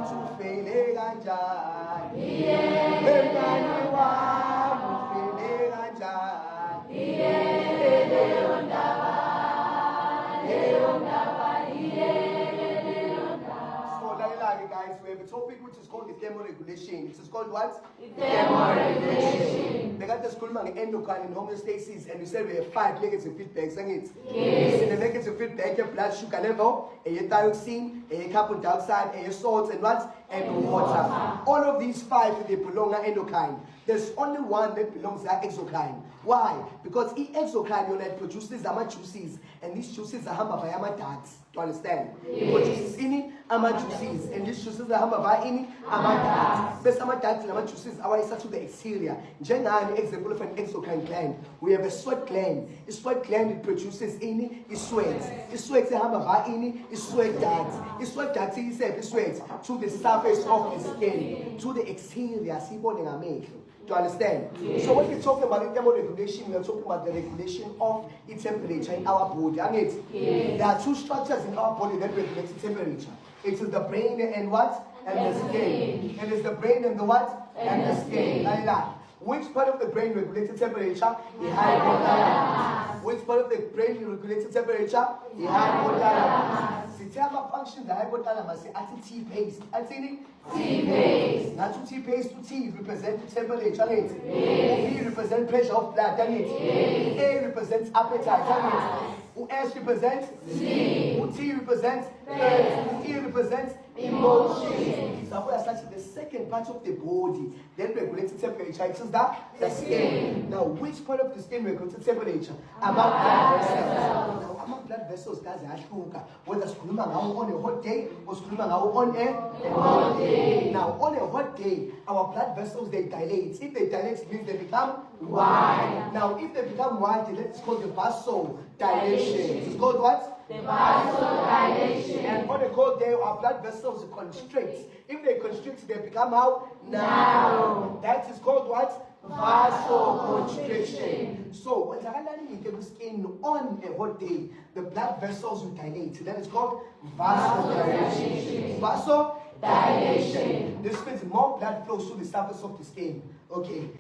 ukuthi ufele kanjani, wemngane wami ufele kanjani, So, guys, we have a topic which is called the thermoregulation. It is called what? Thermoregulation. Bekade sikhuluma nge-endocrine and homeostasis, and we said we have 5 negative feedbacks. Yes. The negative feedback, your blood sugar level, your thyroxine, your carbon dioxide, your salts, and what? And water. All of these 5, they belong to endocrine. There's only one that belongs to exocrine. Why? Because exocrine unit produces juices, and these juices are hamba via ducts. Do you understand? It produces juices, and these juices are hamba via ducts. Best ducts and juices are to the exterior. Generally, example of an exocrine gland, we have a sweat gland. A sweat gland, it produces sweat. It sweats hamba via sweat ducts. It sweat ducts is sweat to the surface of the skin, to the exterior. Do you understand? So when we're talking about the thermoregulation, we are talking about the regulation of the temperature in our body. There are 2 structures in our body that regulate the temperature. It is the brain and what? And the skin. It is the brain and the what? And the skin. Which part of the brain regulates the temperature? The hypothalamus. Which part of the brain regulates the temperature? The hypothalamus. The function the hypothalamus is T-paste. T-paste. Now T-paste to T represents temperature. P represents pressure of blood. A represents appetite. S represents sleep. T represents earth. E represents emotions. So that's the second part of the body that regulates the temperature. It is the skin. Now, which part of the skin regulates the temperature? About blood vessels. Now, among blood vessels, guys, whether it's on a hot day or on a cold day. Now, on a hot day, our blood vessels, they dilate. If they dilate, it means they become wide. Now, if they become wide, it's called the vasodilation. It's called what? The vasodilation. And on a cold day, our blood vessels constrict. If they constrict, they become how? Narrow. That is called what? Vasoconstriction. So, when the skin on a hot day, the blood vessels will dilate. That is called vasodilation. Vasodilation. This means more blood flows to the surface of the skin. Okay.